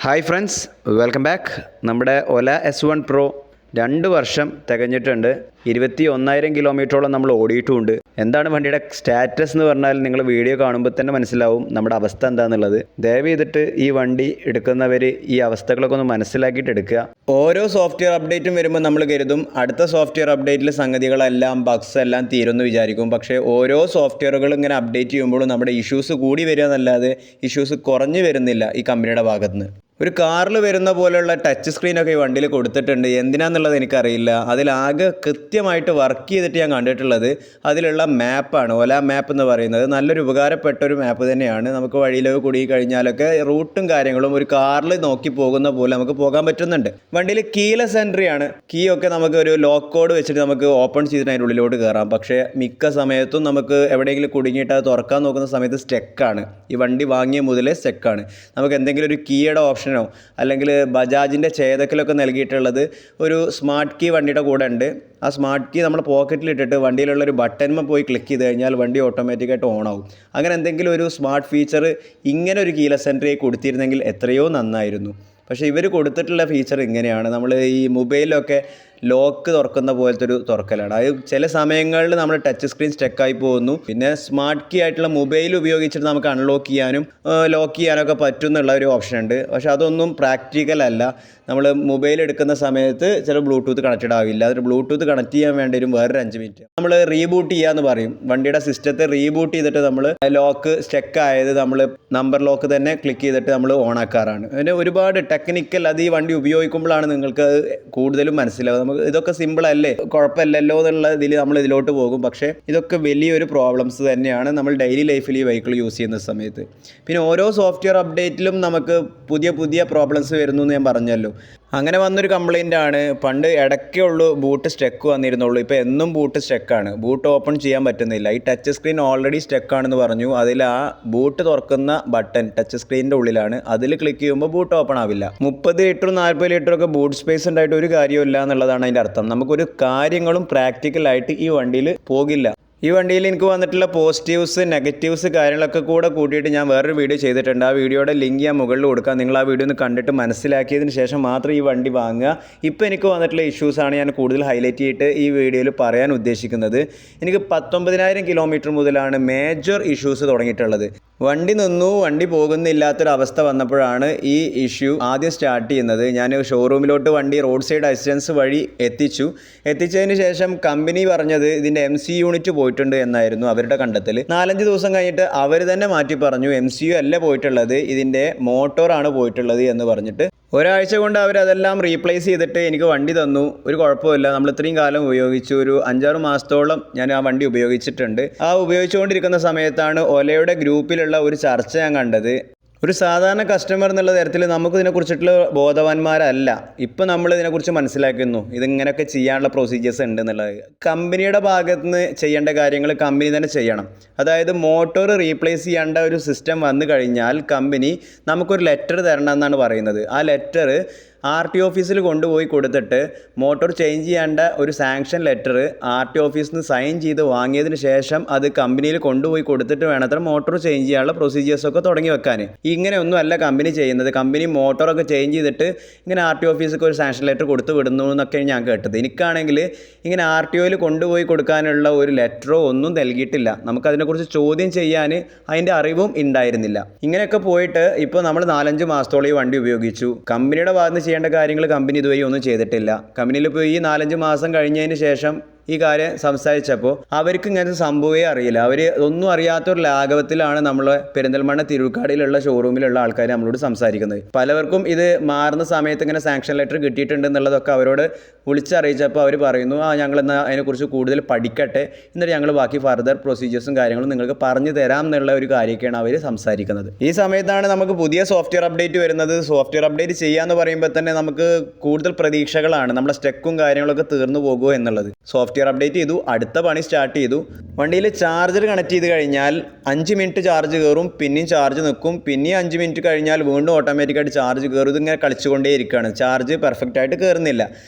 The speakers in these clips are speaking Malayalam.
Hi friends, welcome back. നമ്മുടെ ഒല S1 Pro 2 വർഷം തികഞ്ഞിട്ടുണ്ട്. 21,000 കിലോമീറ്ററോളം നമ്മൾ ഓടിയിട്ടുമുണ്ട്. എന്താണ് വണ്ടിയുടെ സ്റ്റാറ്റസ് എന്ന് പറഞ്ഞാൽ നിങ്ങൾ വീഡിയോ കാണുമ്പോൾ തന്നെ മനസ്സിലാവും നമ്മുടെ അവസ്ഥ എന്താണെന്നുള്ളത്. ദയവ് ചെയ്തിട്ട് ഈ വണ്ടി എടുക്കുന്നവർ ഈ അവസ്ഥകളൊക്കെ ഒന്ന് മനസ്സിലാക്കിയിട്ട് എടുക്കുക. ഓരോ സോഫ്റ്റ്വെയർ അപ്ഡേറ്റും വരുമ്പോൾ നമ്മൾ കരുതും അടുത്ത സോഫ്റ്റ്വെയർ അപ്ഡേറ്റിൽ സംഗതികളെല്ലാം ബഗ്സ് എല്ലാം തീരുമെന്ന് വിചാരിക്കും. പക്ഷേ ഓരോ സോഫ്റ്റ്വെയറുകൾ ഇങ്ങനെ അപ്ഡേറ്റ് ചെയ്യുമ്പോഴും നമ്മുടെ ഇഷ്യൂസ് കൂടി വരിക എന്നല്ലാതെ ഇഷ്യൂസ് കുറഞ്ഞു വരുന്നില്ല ഈ കമ്പനിയുടെ ഭാഗത്തുനിന്ന്. ഒരു കാറിൽ വരുന്ന പോലെയുള്ള ടച്ച് സ്ക്രീനൊക്കെ ഈ വണ്ടിയിൽ കൊടുത്തിട്ടുണ്ട്. എന്തിനാണെന്നുള്ളത് എനിക്കറിയില്ല. അതിലാകെ കൃത്യമായിട്ട് വർക്ക് ചെയ്തിട്ട് ഞാൻ കണ്ടിട്ടുള്ളത് അതിലുള്ള മാപ്പാണ്. ഒല മാപ്പ് എന്ന് പറയുന്നത് നല്ലൊരു ഉപകാരപ്പെട്ട ഒരു മാപ്പ് തന്നെയാണ്. നമുക്ക് വഴിയിലൊക്കെ കുടുങ്ങി കഴിഞ്ഞാലൊക്കെ റൂട്ടും കാര്യങ്ങളും ഒരു കാറിൽ നോക്കി പോകുന്ന പോലെ നമുക്ക് പോകാൻ പറ്റുന്നുണ്ട്. വണ്ടിയിൽ കീലെസ് എൻട്രി ആണ്. കീ ഒക്കെ നമുക്ക് ഒരു ലോക്ക് കോഡ് വെച്ചിട്ട് നമുക്ക് ഓപ്പൺ ചെയ്തിട്ട് അതിൻ്റെ ഉള്ളിലോട്ട് കയറാം. പക്ഷേ മിക്ക സമയത്തും നമുക്ക് എവിടെയെങ്കിലും കുടുങ്ങിയിട്ട് അത് തുറക്കാൻ നോക്കുന്ന സമയത്ത് സ്റ്റെക്കാണ്. ഈ വണ്ടി വാങ്ങിയ മുതലേ സ്റ്റെക്കാണ്. നമുക്ക് എന്തെങ്കിലും ഒരു കീയുടെ ഓപ്ഷൻ അല്ലെങ്കിൽ ബജാജിൻ്റെ ചേതക്കിലൊക്കെ നൽകിയിട്ടുള്ളത് ഒരു സ്മാർട്ട് കീ വണ്ടിയുടെ കൂടെ ഉണ്ട്. ആ സ്മാർട്ട് കീ നമ്മൾ പോക്കറ്റിലിട്ടിട്ട് വണ്ടിയിലുള്ള ഒരു ബട്ടൺമേൽ പോയി ക്ലിക്ക് ചെയ്ത് കഴിഞ്ഞാൽ വണ്ടി ഓട്ടോമാറ്റിക്കായിട്ട് ഓൺ ആവും. അങ്ങനെ എന്തെങ്കിലും ഒരു സ്മാർട്ട് ഫീച്ചർ ഇങ്ങനെ ഒരു കീലെസ് എൻട്രി കൊടുത്തിരുന്നെങ്കിൽ എത്രയോ നന്നായിരുന്നു. പക്ഷേ ഇവർ കൊടുത്തിട്ടുള്ള ഫീച്ചർ ഇങ്ങനെയാണ്. നമ്മൾ ഈ മൊബൈലിലൊക്കെ ലോക്ക് തുറക്കുന്ന പോലത്തെ ഒരു തുറക്കലാണ്. അത് ചില സമയങ്ങളിൽ നമ്മൾ ടച്ച് സ്ക്രീൻ സ്റ്റക്കായി പോകുന്നു. പിന്നെ സ്മാർട്ട് കീ ആയിട്ടുള്ള മൊബൈൽ ഉപയോഗിച്ചിട്ട് നമുക്ക് അൺലോക്ക് ചെയ്യാനും ലോക്ക് ചെയ്യാനൊക്കെ പറ്റും എന്നുള്ള ഒരു ഓപ്ഷൻ ഉണ്ട്. പക്ഷേ അതൊന്നും പ്രാക്ടിക്കൽ അല്ല. നമ്മൾ മൊബൈൽ എടുക്കുന്ന സമയത്ത് ചില ബ്ലൂടൂത്ത് കണക്റ്റഡ് ആവില്ല. അതൊരു ബ്ലൂടൂത്ത് കണക്ട് ചെയ്യാൻ വേണ്ടി വരും വേറൊരു 5 മിനിറ്റ്. നമ്മൾ റീബൂട്ട് ചെയ്യാന്ന് പറയും. വണ്ടിയുടെ സിസ്റ്റത്തെ റീബൂട്ട് ചെയ്തിട്ട് നമ്മൾ ലോക്ക് സ്റ്റക്കായത് നമ്മൾ നമ്പർ ലോക്ക് തന്നെ ക്ലിക്ക് ചെയ്തിട്ട് നമ്മൾ ഓൺ ആക്കാറാണ്. അതിന് ഒരുപാട് ടെക്നിക്കൽ അത് ഈ വണ്ടി ഉപയോഗിക്കുമ്പോഴാണ് നിങ്ങൾക്ക് കൂടുതലും മനസ്സിലാവുക. നമുക്ക് ഇതൊക്കെ സിമ്പിൾ അല്ലേ, കുഴപ്പമില്ലല്ലോ എന്നുള്ള ഇതിൽ നമ്മൾ ഇതിലോട്ട് പോകും. പക്ഷേ ഇതൊക്കെ വലിയൊരു പ്രോബ്ലംസ് തന്നെയാണ് നമ്മൾ ഡെയിലി ലൈഫിൽ ഈ വെഹിക്കിൾ യൂസ് ചെയ്യുന്ന സമയത്ത്. പിന്നെ ഓരോ സോഫ്റ്റ്വെയർ അപ്ഡേറ്റിലും നമുക്ക് പുതിയ പ്രോബ്ലംസ് വരുന്നു എന്ന് ഞാൻ പറഞ്ഞല്ലോ. അങ്ങനെ വന്നൊരു കംപ്ലൈൻ്റ് ആണ്. പണ്ട് ഇടയ്ക്കേ ഉള്ളൂ ബൂട്ട് സ്റ്റക്ക് വന്നിരുന്നുള്ളൂ. ഇപ്പോൾ എന്നും ബൂട്ട് സ്റ്റക്കാണ്. ബൂട്ട് ഓപ്പൺ ചെയ്യാൻ പറ്റുന്നില്ല. ഈ ടച്ച് സ്ക്രീൻ ഓൾറെഡി സ്റ്റക്കാണെന്ന് പറഞ്ഞു. അതിൽ ആ ബൂട്ട് തുറക്കുന്ന ബട്ടൺ ടച്ച് സ്ക്രീനിൻ്റെ ഉള്ളിലാണ്. അതിൽ ക്ലിക്ക് ചെയ്യുമ്പോൾ ബൂട്ട് ഓപ്പൺ ആവില്ല. 30 ലിറ്ററും 40 ലിറ്ററൊക്കെ ബൂട്ട് സ്പേസ് ഉണ്ടായിട്ട് ഒരു കാര്യമില്ല എന്നുള്ളതാണ് അതിൻ്റെ അർത്ഥം. നമുക്കൊരു കാര്യങ്ങളും പ്രാക്ടിക്കലായിട്ട് ഈ വണ്ടിയിൽ പോകില്ല. ഈ വണ്ടിയിൽ എനിക്ക് വന്നിട്ടുള്ള പോസിറ്റീവ്സ് നെഗറ്റീവ്സ് കാര്യങ്ങളൊക്കെ കൂടെ കൂട്ടിയിട്ട് ഞാൻ വേറൊരു വീഡിയോ ചെയ്തിട്ടുണ്ട്. ആ വീഡിയോയുടെ ലിങ്ക് ഞാൻ മുകളിൽ കൊടുക്കാം. നിങ്ങൾ ആ വീഡിയോ ഒന്ന് കണ്ടിട്ട് മനസ്സിലാക്കിയതിന് ശേഷം മാത്രം ഈ വണ്ടി വാങ്ങുക. ഇപ്പോൾ എനിക്ക് വന്നിട്ടുള്ള ഇഷ്യൂസാണ് ഞാൻ കൂടുതൽ ഹൈലൈറ്റ് ചെയ്തിട്ട് ഈ വീഡിയോയിൽ പറയാൻ ഉദ്ദേശിക്കുന്നത്. എനിക്ക് 19,000 കിലോമീറ്റർ മുതലാണ് മേജർ ഇഷ്യൂസ് തുടങ്ങിയിട്ടുള്ളത്. വണ്ടി നിന്നു, വണ്ടി പോകുന്നില്ലാത്തൊരവസ്ഥ വന്നപ്പോഴാണ് ഈ ഇഷ്യൂ ആദ്യം സ്റ്റാർട്ട് ചെയ്യുന്നത്. ഞാൻ ഷോറൂമിലോട്ട് വണ്ടി റോഡ് സൈഡ് അസിസ്റ്റൻസ് വഴി എത്തിച്ചതിന് ശേഷം കമ്പനി പറഞ്ഞത് ഇതിൻ്റെ MC യൂണിറ്റ് പോയിട്ടുണ്ട് എന്നായിരുന്നു അവരുടെ കണ്ടെത്തൽ. 4-5 ദിവസം കഴിഞ്ഞിട്ട് അവർ തന്നെ മാറ്റി പറഞ്ഞു MCU അല്ല പോയിട്ടുള്ളത്, ഇതിൻ്റെ മോട്ടോറാണ് പോയിട്ടുള്ളത് എന്ന് പറഞ്ഞിട്ട് ഒരാഴ്ച കൊണ്ട് അവരതെല്ലാം റീപ്ലേസ് ചെയ്തിട്ട് എനിക്ക് വണ്ടി തന്നു. ഒരു കുഴപ്പമില്ല, നമ്മൾ ഇത്രയും കാലം ഉപയോഗിച്ചു. ഒരു 5-6 മാസത്തോളം ഞാൻ ആ വണ്ടി ഉപയോഗിച്ചിട്ടുണ്ട്. ആ ഉപയോഗിച്ചുകൊണ്ടിരിക്കുന്ന സമയത്താണ് ഒലയുടെ ഗ്രൂപ്പിലുള്ള ഒരു ചർച്ച ഞാൻ കണ്ടത്. ഒരു സാധാരണ കസ്റ്റമർ എന്നുള്ള തരത്തിൽ നമുക്ക് ഇതിനെക്കുറിച്ചിട്ടുള്ള ബോധവാന്മാരല്ല. ഇപ്പം നമ്മൾ ഇതിനെക്കുറിച്ച് മനസ്സിലാക്കുന്നു, ഇതിങ്ങനെയൊക്കെ ചെയ്യാനുള്ള പ്രൊസീജിയേഴ്സ് ഉണ്ട് എന്നുള്ളത്. കമ്പനിയുടെ ഭാഗത്ത് നിന്ന് ചെയ്യേണ്ട കാര്യങ്ങൾ കമ്പനി തന്നെ ചെയ്യണം. അതായത് മോട്ടോർ റീപ്ലേസ് ചെയ്യേണ്ട ഒരു സിസ്റ്റം വന്നു കഴിഞ്ഞാൽ കമ്പനി നമുക്കൊരു ലെറ്റർ തരണം എന്നാണ് പറയുന്നത്. ആ ലെറ്റർ RTO ഓഫീസിൽ കൊണ്ടുപോയി കൊടുത്തിട്ട് മോട്ടോർ ചേഞ്ച് ചെയ്യേണ്ട ഒരു സാങ്ഷൻ ലെറ്റർ RTO ഓഫീസിൽ നിന്ന് സൈൻ ചെയ്ത് വാങ്ങിയതിന് ശേഷം അത് കമ്പനിയിൽ കൊണ്ടുപോയി കൊടുത്തിട്ട് വേണത്ര മോട്ടോർ ചേഞ്ച് ചെയ്യാനുള്ള പ്രൊസീജിയേഴ്സൊക്കെ തുടങ്ങി വെക്കാൻ. ഇങ്ങനെയൊന്നും അല്ല കമ്പനി ചെയ്യുന്നത്. കമ്പനി മോട്ടോറൊക്കെ ചേഞ്ച് ചെയ്തിട്ട് ഇങ്ങനെ RTO ഓഫീസിലേക്ക് ഒരു സാങ്ഷൻ ലെറ്റർ കൊടുത്ത് വിടുന്നു എന്നൊക്കെയാണ് ഞാൻ കേട്ടത്. എനിക്കാണെങ്കിൽ ഇങ്ങനെ RTOയിൽ കൊണ്ടുപോയി കൊടുക്കാനുള്ള ഒരു ലെറ്ററോ ഒന്നും നൽകിയിട്ടില്ല. നമുക്കതിനെക്കുറിച്ച് ചോദ്യം ചെയ്യാൻ അതിൻ്റെ അറിവും ഉണ്ടായിരുന്നില്ല. ഇങ്ങനെയൊക്കെ പോയിട്ട് ഇപ്പോൾ നമ്മൾ 4-5 മാസത്തോളം ഈ വണ്ടി ഉപയോഗിച്ചു. കമ്പനിയുടെ ഭാഗത്ത് ചെയ്യേണ്ട കാര്യങ്ങൾ കമ്പനി ഇതുവരെ ഒന്നും ചെയ്തിട്ടില്ല. കമ്പനിയിൽ ഇപ്പോൾ ഈ 4-5 മാസം കഴിഞ്ഞതിന് ശേഷം ഈ കാര്യം സംസാരിച്ചപ്പോൾ അവർക്ക് ഇങ്ങനത്തെ സംഭവമേ അറിയില്ല. അവർ ഒന്നും അറിയാത്തൊരു ലാഘവത്തിലാണ് നമ്മൾ പെരിന്തൽമണ്ണ തിരുവക്കാടിയിലുള്ള ഷോറൂമിലുള്ള ആൾക്കാർ നമ്മളോട് സംസാരിക്കുന്നത്. പലവർക്കും ഇത് മാറുന്ന സമയത്ത് ഇങ്ങനെ സാങ്ഷൻ ലെറ്റർ കിട്ടിയിട്ടുണ്ട് എന്നുള്ളതൊക്കെ അവരോട് വിളിച്ചറിയിച്ചപ്പോൾ അവർ പറയുന്നു, ഞങ്ങളെന്നാൽ അതിനെക്കുറിച്ച് കൂടുതൽ പഠിക്കട്ടെ, എന്നിട്ട് ഞങ്ങൾ ബാക്കി ഫർദർ പ്രൊസീജിയേഴ്സും കാര്യങ്ങളും നിങ്ങൾക്ക് പറഞ്ഞു തരാം എന്നുള്ള ഒരു കാര്യമൊക്കെയാണ് അവർ സംസാരിക്കുന്നത്. ഈ സമയത്താണ് നമുക്ക് പുതിയ സോഫ്റ്റ്വെയർ അപ്ഡേറ്റ് വരുന്നത്. സോഫ്റ്റ്വെയർ അപ്ഡേറ്റ് ചെയ്യാമെന്ന് പറയുമ്പോൾ തന്നെ നമുക്ക് കൂടുതൽ പ്രതീക്ഷകളാണ്. നമ്മുടെ സ്റ്റെക്കും കാര്യങ്ങളൊക്കെ തീർന്നു പോകുമോ എന്നുള്ളത്. സോഫ്റ്റ്വെയർ സോഫ്റ്റ്വെയർ അപ്ഡേറ്റ് ചെയ്തു, അടുത്ത പണി സ്റ്റാർട്ട് ചെയ്തു. വണ്ടിയിൽ ചാർജർ കണക്ട് ചെയ്ത് കഴിഞ്ഞാൽ 5 മിനിറ്റ് ചാർജ് കയറും, പിന്നെയും ചാർജ് നിൽക്കും, പിന്നെയും 5 മിനിറ്റ് കഴിഞ്ഞാൽ വീണ്ടും ഓട്ടോമാറ്റിക്കായിട്ട് ചാർജ് കയറും. ഇതിങ്ങനെ കളിച്ചുകൊണ്ടേ ഇരിക്കുകയാണ്, ചാർജ് പെർഫെക്റ്റ് ആയിട്ട് കയറുന്നില്ല.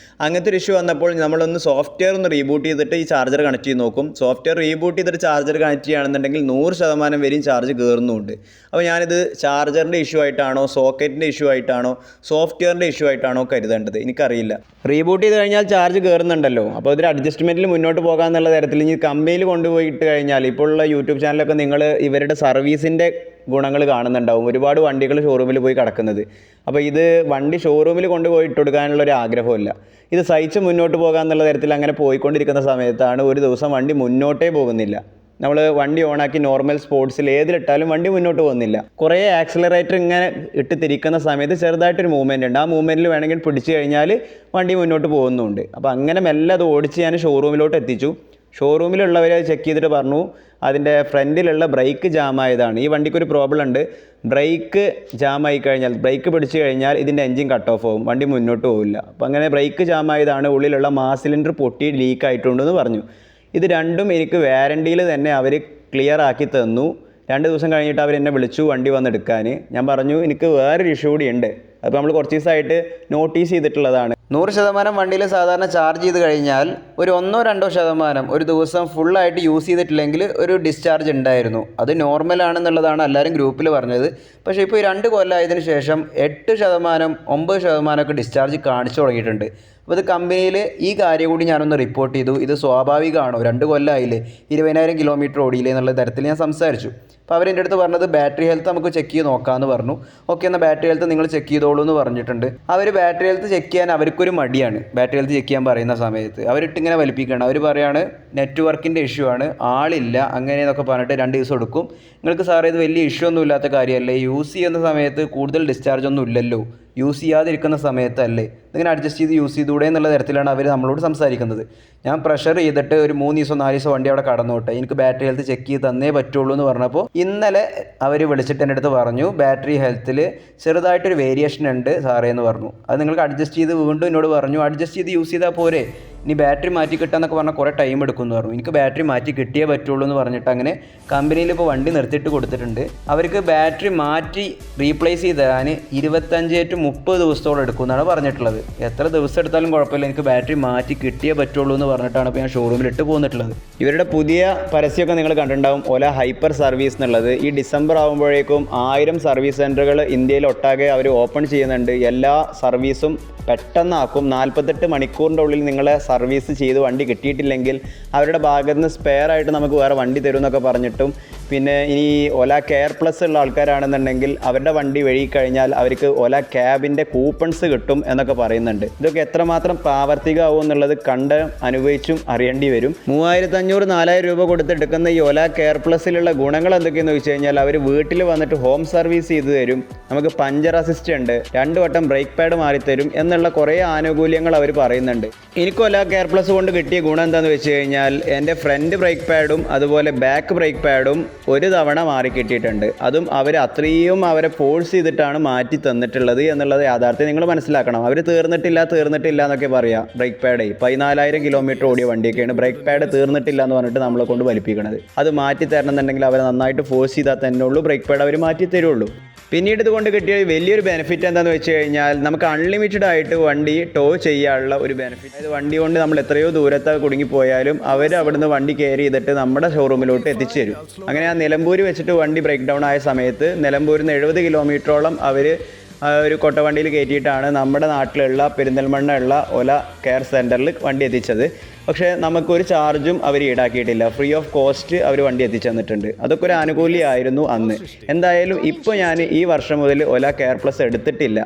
അങ്ങനത്തെ ഒരു ഇഷ്യൂ വന്നപ്പോൾ നമ്മളൊന്ന് സോഫ്റ്റ്വെയർ ഒന്ന് റീബൂട്ട് ചെയ്തിട്ട് ഈ ചാർജർ കണക്ട് ചെയ്ത് നോക്കും. സോഫ്റ്റ്വെയർ റീബൂട്ട് ചെയ്തിട്ട് ചാർജർ കണക്ട് ചെയ്യുകയാണെന്നുണ്ടെങ്കിൽ 100% വരെയും ചാർജ് കയറുന്നുണ്ട്. അപ്പോൾ ഞാനിത് ചാർജറിൻ്റെ ഇഷ്യൂ ആയിട്ടാണോ, സോക്കറ്റിൻ്റെ ഇഷ്യൂ ആയിട്ടാണോ, സോഫ്റ്റ്വെയറിൻ്റെ ഇഷ്യൂ ആയിട്ടാണോ കരുതേണ്ടത്, എനിക്കറിയില്ല. റീബൂട്ട് ചെയ്ത് കഴിഞ്ഞാൽ ചാർജ് കയറുന്നുണ്ടല്ലോ, അപ്പോൾ ഇതൊരു അഡ്ജസ്റ്റ്മെൻറ്റിൽ മുന്നോട്ട് പോകാമെന്നുള്ള തരത്തിൽ ഇനി കമ്പനിയിൽ കൊണ്ടുപോയിട്ട് കഴിഞ്ഞാൽ, ഇപ്പോൾ ഉള്ള യൂട്യൂബ് ചാനലൊക്കെ നിങ്ങൾ ഇവരുടെ സർവീസിൻ്റെ ഗുണങ്ങൾ കാണുന്നുണ്ടാവും. ഒരുപാട് വണ്ടികൾ ഷോറൂമിൽ പോയി കിടക്കുന്നത്. അപ്പോൾ ഇത് വണ്ടി ഷോറൂമിൽ കൊണ്ടുപോയി ഇട്ട് കൊടുക്കാനുള്ള ഒരു ആഗ്രഹമില്ല. ഇത് സഹിച്ച് മുന്നോട്ട് പോകാമെന്നുള്ള തരത്തിൽ അങ്ങനെ പോയിക്കൊണ്ടിരിക്കുന്ന സമയത്താണ് ഒരു ദിവസം വണ്ടി മുന്നോട്ടേ പോകുന്നില്ല. നമ്മൾ വണ്ടി ഓണാക്കി നോർമൽ സ്പോർട്സിൽ ഏതിലിട്ടാലും വണ്ടി മുന്നോട്ട് പോകുന്നില്ല. കുറേ ആക്സിലറേറ്റർ ഇങ്ങനെ ഇട്ട് തിരിക്കുന്ന സമയത്ത് ചെറുതായിട്ടൊരു മൂവ്മെൻറ്റ് ഉണ്ട്. ആ മൂവ്മെൻറ്റിൽ വേണമെങ്കിൽ പിടിച്ചു കഴിഞ്ഞാൽ വണ്ടി മുന്നോട്ട് പോകുന്നുണ്ട്. അപ്പോൾ അങ്ങനെ മെല്ലെ അത് ഓടിച്ച് ഞാൻ ഷോറൂമിലോട്ട് എത്തിച്ചു. ഷോറൂമിലുള്ളവരെ ചെക്ക് ചെയ്തിട്ട് പറഞ്ഞു അതിൻ്റെ ഫ്രണ്ടിലുള്ള ബ്രേക്ക് ജാമായതാണ്. ഈ വണ്ടിക്കൊരു പ്രോബ്ലം ഉണ്ട്, ബ്രേക്ക് ജാമായി കഴിഞ്ഞാൽ, ബ്രേക്ക് പിടിച്ചു കഴിഞ്ഞാൽ ഇതിൻ്റെ എൻജിൻ കട്ട് ഓഫ് ആവും, വണ്ടി മുന്നോട്ട് പോകില്ല. അപ്പോൾ അങ്ങനെ ബ്രേക്ക് ജാമായതാണ്, ഉള്ളിലുള്ള മാസ് സിലിണ്ടർ പൊട്ടി ലീക്ക് ആയിട്ടുണ്ടെന്ന് പറഞ്ഞു. ഇത് രണ്ടും എനിക്ക് വാറണ്ടിയിൽ തന്നെ അവർ ക്ലിയർ ആക്കി തന്നു. 2 ദിവസം കഴിഞ്ഞിട്ട് അവർ എന്നെ വിളിച്ചു വണ്ടി വന്നെടുക്കാൻ. ഞാൻ പറഞ്ഞു എനിക്ക് വേറൊരു ഇഷ്യൂ കൂടി ഉണ്ട്, അപ്പോൾ നമ്മൾ കുറച്ച് ദിവസമായിട്ട് നോട്ടീസ് ചെയ്തിട്ടുള്ളതാണ്. 100% വണ്ടിയിൽ സാധാരണ ചാർജ് ചെയ്ത് കഴിഞ്ഞാൽ ഒരു 1-2% ഒരു ദിവസം ഫുള്ളായിട്ട് യൂസ് ചെയ്തിട്ടില്ലെങ്കിൽ ഒരു ഡിസ്ചാർജ് ഉണ്ടായിരുന്നു. അത് നോർമലാണെന്നുള്ളതാണ് എല്ലാവരും ഗ്രൂപ്പിൽ പറഞ്ഞത്. പക്ഷേ ഇപ്പോൾ ഈ 2 കൊല്ലമായതിനു ശേഷം 8%, 9% ഡിസ്ചാർജ് കാണിച്ചു തുടങ്ങിയിട്ടുണ്ട്. അപ്പോൾ ഇത് കമ്പനിയിൽ ഈ കാര്യം കൂടി ഞാനൊന്ന് റിപ്പോർട്ട് ചെയ്തു. ഇത് സ്വാഭാവികമാണോ, 2 കൊല്ലമായില്ലേ, 20,000 കിലോമീറ്റർ ഓടിയില്ലേ എന്നുള്ള തരത്തിൽ ഞാൻ സംസാരിച്ചു. അപ്പോൾ അവരെൻ്റെ അടുത്ത് പറഞ്ഞത് ബാറ്ററി ഹെൽത്ത് നമുക്ക് ചെക്ക് ചെയ്ത് നോക്കാമെന്ന് പറഞ്ഞു. ഓക്കെ, എന്നാൽ ബാറ്ററി ഹെൽത്ത് നിങ്ങൾ ചെക്ക് ചെയ്തോളൂ എന്ന് പറഞ്ഞിട്ടുണ്ട്. അവർ ബാറ്ററി ഹെൽത്ത് ചെക്ക് ചെയ്യാൻ അവർക്കൊരു മടിയാണ്. ബാറ്ററി ഹെൽത്ത് ചെക്ക് ചെയ്യാൻ പറയുന്ന സമയത്ത് അവരിട്ടിങ്ങനെ വലിപ്പിക്കണം. അവർ പറയാണ് നെറ്റ്വർക്കിൻ്റെ ഇഷ്യൂ ആണ്, ആളില്ല അങ്ങനെയെന്നൊക്കെ പറഞ്ഞിട്ട് 2 ദിവസം എടുക്കും. നിങ്ങൾക്ക് സാറേ ഇത് വലിയ ഇഷ്യൂ ഒന്നും ഇല്ലാത്ത കാര്യമല്ലേ, യൂസ് ചെയ്യുന്ന സമയത്ത് കൂടുതൽ ഡിസ്ചാർജ് ഒന്നും ഇല്ലല്ലോ, യൂസ് ചെയ്യാതിരിക്കുന്ന സമയത്തല്ലേ, ഇതിങ്ങനെ അഡ്ജസ്റ്റ് ചെയ്ത് യൂസ് ചെയ്തുകൂടെ എന്നുള്ള തരത്തിലാണ് അവർ നമ്മളോട് സംസാരിക്കുന്നത്. ഞാൻ പ്രഷർ ചെയ്തിട്ട് ഒരു 3 ദിവസം 4 ദിവസം വണ്ടി അവിടെ കടന്നോട്ടെ, എനിക്ക് ബാറ്ററി ഹെൽത്ത് ചെക്ക് ചെയ്ത് തന്നേ പറ്റുള്ളൂ എന്ന് പറഞ്ഞപ്പോൾ ഇന്നലെ അവർ വിളിച്ചിട്ട് എൻ്റെ അടുത്ത് പറഞ്ഞു ബാറ്ററി ഹെൽത്തിൽ ചെറുതായിട്ടൊരു വേരിയേഷൻ ഉണ്ട് സാറേ എന്ന് പറഞ്ഞു. അത് നിങ്ങൾക്ക് അഡ്ജസ്റ്റ് ചെയ്ത് വീണ്ടും എന്നോട് പറഞ്ഞു അഡ്ജസ്റ്റ് ചെയ്ത് യൂസ് ചെയ്താൽ പോരെ, ഇനി ബാറ്ററി മാറ്റി കിട്ടാന്നൊക്കെ പറഞ്ഞാൽ കുറേ ടൈം എടുക്കുമെന്ന് പറഞ്ഞു. എനിക്ക് ബാറ്ററി മാറ്റി കിട്ടിയേ പറ്റുള്ളൂ എന്ന് പറഞ്ഞിട്ട് അങ്ങനെ കമ്പനിയിൽ ഇപ്പോൾ വണ്ടി നിർത്തിയിട്ട് കൊടുത്തിട്ടുണ്ട്. അവർക്ക് ബാറ്ററി മാറ്റി റീപ്ലേസ് ചെയ്ത് തരാൻ 25 to 30 ദിവസത്തോളം എടുക്കുമെന്നാണ് പറഞ്ഞിട്ടുള്ളത്. എത്ര ദിവസം എടുത്താലും കുഴപ്പമില്ല, എനിക്ക് ബാറ്ററി മാറ്റി കിട്ടിയേ പറ്റുള്ളൂ എന്ന് പറഞ്ഞിട്ടാണ് ഇപ്പോൾ ഞാൻ ഷോറൂമിൽ ഇട്ട് പോന്നിട്ടുള്ളത്. ഇവരുടെ പുതിയ പരസ്യമൊക്കെ നിങ്ങൾ കണ്ടിട്ടുണ്ടാവും, ഓല ഹൈപ്പർ സർവീസ് എന്നുള്ളത്. ഈ ഡിസംബർ ആകുമ്പോഴേക്കും 1000 സർവീസ് സെൻറ്ററുകൾ ഇന്ത്യയിൽ ഒട്ടാകെ അവർ ഓപ്പൺ ചെയ്യുന്നുണ്ട്. എല്ലാ സർവീസും പെട്ടെന്നാക്കും. 48 മണിക്കൂറിൻ്റെ ഉള്ളിൽ നിങ്ങളെ സർവീസ് ചെയ്ത് വണ്ടി കിട്ടിയിട്ടില്ലെങ്കിൽ അവരുടെ ഭാഗത്ത് നിന്ന് സ്പെയർ ആയിട്ട് നമുക്ക് വേറെ വണ്ടി തരും എന്നൊക്കെ പറഞ്ഞിട്ടും, പിന്നെ ഇനി ഓല കെയർ പ്ലസ് ഉള്ള ആൾക്കാരാണെന്നുണ്ടെങ്കിൽ അവരുടെ വണ്ടി വഴി കഴിഞ്ഞാൽ അവർക്ക് ഓല ക്യാബിൻ്റെ കൂപ്പൺസ് കിട്ടും എന്നൊക്കെ പറയുന്നുണ്ട്. ഇതൊക്കെ എത്രമാത്രം പ്രാവർത്തികമാവും എന്നുള്ളത് കണ്ട് അനുഭവിച്ചും അറിയേണ്ടി വരും. 3500-4000 രൂപ കൊടുത്തെടുക്കുന്ന ഈ ഓല കെയർ പ്ലസ്സിലുള്ള ഗുണങ്ങൾ എന്തൊക്കെയെന്ന് വെച്ച് കഴിഞ്ഞാൽ അവർ വീട്ടിൽ വന്നിട്ട് ഹോം സർവീസ് ചെയ്ത് തരും, നമുക്ക് പഞ്ചർ അസിസ്റ്റ് ഉണ്ട്, 2 വട്ടം ബ്രേക്ക് പാഡ് മാറിത്തരും എന്നുള്ള കുറേ ആനുകൂല്യങ്ങൾ അവർ പറയുന്നുണ്ട്. എനിക്ക് ഓല കെയർ പ്ലസ് കൊണ്ട് കിട്ടിയ ഗുണം എന്താണെന്ന് വെച്ച് കഴിഞ്ഞാൽ എൻ്റെ ഫ്രണ്ട് ബ്രേക്ക് പാഡും അതുപോലെ ബാക്ക് ബ്രേക്ക് പാഡും ഒരു തവണ മാറി കിട്ടിയിട്ടുണ്ട്. അതും അവർ അത്രയും അവരെ ഫോഴ്സ് ചെയ്തിട്ടാണ് മാറ്റി തന്നിട്ടുള്ളത് എന്നുള്ളത് യാഥാർത്ഥ്യം നിങ്ങൾ മനസ്സിലാക്കണം. അവർ തീർന്നിട്ടില്ല എന്നൊക്കെ പറയാം. ബ്രേക്ക് പാഡ് 14,000 കിലോമീറ്റർ ഓടിയ വണ്ടിയൊക്കെയാണ് ബ്രേക്ക് പാഡ് തീർന്നിട്ടില്ല എന്ന് പറഞ്ഞിട്ട് നമ്മളെ കൊണ്ട് വലിപ്പിക്കണത്. അത് മാറ്റി തരണം എന്നുണ്ടെങ്കിൽ അവരെ നന്നായിട്ട് ഫോഴ്സ് ചെയ്താൽ തന്നെ ഉള്ളൂ ബ്രേക്ക് പാഡ് അവർ മാറ്റി തരുള്ളൂ. പിന്നീട് ഇതുകൊണ്ട് കിട്ടിയ വലിയൊരു ബെനിഫിറ്റ് എന്താണെന്ന് വെച്ച് കഴിഞ്ഞാൽ നമുക്ക് അൺലിമിറ്റഡ് ആയിട്ട് വണ്ടി ടോ ചെയ്യാനുള്ള ഒരു ബെനിഫിറ്റ്. അതായത് വണ്ടി കൊണ്ട് നമ്മൾ എത്രയോ ദൂരത്ത് കുടുങ്ങിപ്പോയാലും അവർ അവിടുന്ന് വണ്ടി കെയർ ചെയ്തിട്ട് നമ്മുടെ ഷോറൂമിലോട്ട് എത്തിച്ചു തരും. അങ്ങനെ ആ നിലമ്പൂർ വെച്ചിട്ട് വണ്ടി ബ്രേക്ക് ഡൗൺ ആയ സമയത്ത് നിലമ്പൂരിൽ നിന്ന് 70 കിലോമീറ്ററോളം അവർ ഒരു കൊട്ടവണ്ടിയിൽ കയറ്റിയിട്ടാണ് നമ്മുടെ നാട്ടിലുള്ള പെരിന്തൽമണ്ണ ഉള്ള ഓല കെയർ സെൻറ്ററിൽ വണ്ടി എത്തിച്ചത്. പക്ഷേ നമുക്കൊരു ചാർജും അവർ ഈടാക്കിയിട്ടില്ല, ഫ്രീ ഓഫ് കോസ്റ്റ് അവർ വണ്ടി എത്തിച്ചു തന്നിട്ടുണ്ട്. അതൊക്കെ ഒരു ആനുകൂല്യമായിരുന്നു അന്ന്. എന്തായാലും ഇപ്പോൾ ഞാൻ ഈ വർഷം മുതൽ ഓല കെയർ പ്ലസ് എടുത്തിട്ടില്ല.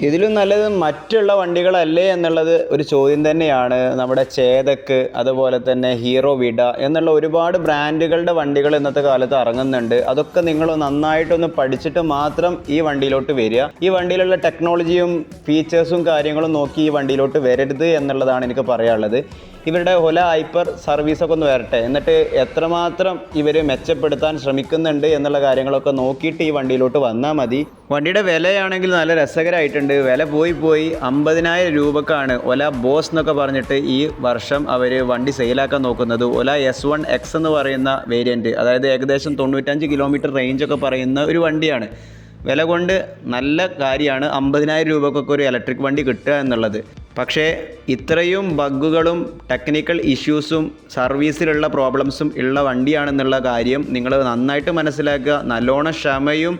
ഇതിലും നല്ലത് മറ്റുള്ള വണ്ടികളല്ലേ എന്നുള്ളത് ഒരു ചോദ്യം തന്നെയാണ്. നമ്മുടെ ചേതക്ക്, അതുപോലെ തന്നെ ഹീറോ വിഡ എന്നുള്ള ഒരുപാട് ബ്രാൻഡുകളുടെ വണ്ടികൾ ഇന്നത്തെ കാലത്ത് ഇറങ്ങുന്നുണ്ട്. അതൊക്കെ നിങ്ങൾ നന്നായിട്ടൊന്ന് പഠിച്ചിട്ട് മാത്രം ഈ വണ്ടിയിലോട്ട് വരിക. ഈ വണ്ടിയിലുള്ള ടെക്നോളജിയും ഫീച്ചേഴ്സും കാര്യങ്ങളും നോക്കി ഈ വണ്ടിയിലോട്ട് വരരുത് എന്നുള്ളതാണ് എനിക്ക് പറയാനുള്ളത്. ഇവരുടെ ഓല ഹൈപ്പർ സർവീസൊക്കെ ഒന്ന് വരട്ടെ, എന്നിട്ട് എത്രമാത്രം ഇവർ മെച്ചപ്പെടുത്താൻ ശ്രമിക്കുന്നുണ്ട് എന്നുള്ള കാര്യങ്ങളൊക്കെ നോക്കിയിട്ട് ഈ വണ്ടിയിലോട്ട് വന്നാൽ മതി. വണ്ടിയുടെ വിലയാണെങ്കിൽ നല്ല രസകരമായിട്ടുണ്ട്. പറയുന്നുണ്ട് വില പോയി 50,000 രൂപക്കാണ് ഒല ബോസ് എന്നൊക്കെ പറഞ്ഞിട്ട് ഈ വർഷം അവർ വണ്ടി സെയിലാക്കാൻ നോക്കുന്നത്. ഒല S1X എന്ന് പറയുന്ന വേരിയൻറ്റ്, അതായത് ഏകദേശം 95 കിലോമീറ്റർ റേഞ്ചൊക്കെ പറയുന്ന ഒരു വണ്ടിയാണ്. വില കൊണ്ട് നല്ല കാര്യമാണ് 50,000 രൂപക്കൊക്കെ ഒരു ഇലക്ട്രിക് വണ്ടി കിട്ടുക എന്നുള്ളത്. പക്ഷേ ഇത്രയും ബഗ്ഗുകളും ടെക്നിക്കൽ ഇഷ്യൂസും സർവീസിലുള്ള പ്രോബ്ലംസും ഉള്ള വണ്ടിയാണെന്നുള്ള കാര്യം നിങ്ങൾ നന്നായിട്ട് മനസ്സിലാക്കുക. നല്ലോണം ക്ഷമയും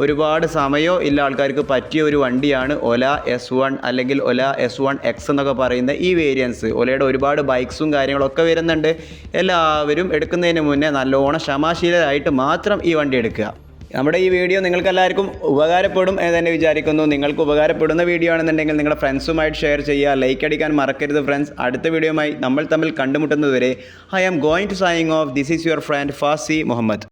ഒരുപാട് സമയമോ ഇല്ല ആൾക്കാർക്ക് പറ്റിയ ഒരു വണ്ടിയാണ് ഒല S1 അല്ലെങ്കിൽ ഒല S1X എന്നൊക്കെ പറയുന്ന ഈ വേരിയൻസ്. ഒലയുടെ ഒരുപാട് ബൈക്സും കാര്യങ്ങളൊക്കെ വരുന്നുണ്ട്. എല്ലാവരും എടുക്കുന്നതിന് മുന്നേ നല്ലോണം ക്ഷമാശീലരായിട്ട് മാത്രം ഈ വണ്ടി എടുക്കുക. നമ്മുടെ ഈ വീഡിയോ നിങ്ങൾക്ക് എല്ലാവർക്കും ഉപകാരപ്പെടും എന്ന് തന്നെ വിചാരിക്കുന്നു. നിങ്ങൾക്ക് ഉപകാരപ്പെടുന്ന വീഡിയോ ആണെന്നുണ്ടെങ്കിൽ നിങ്ങളുടെ ഫ്രണ്ട്സുമായിട്ട് ഷെയർ ചെയ്യുക, ലൈക്ക് അടിക്കാൻ മറക്കരുത് ഫ്രണ്ട്സ്. അടുത്ത വീഡിയോയുമായി നമ്മൾ തമ്മിൽ കണ്ടുമുട്ടുന്നതുവരെ I am going to signing off. This is your friend Fasi Muhammad.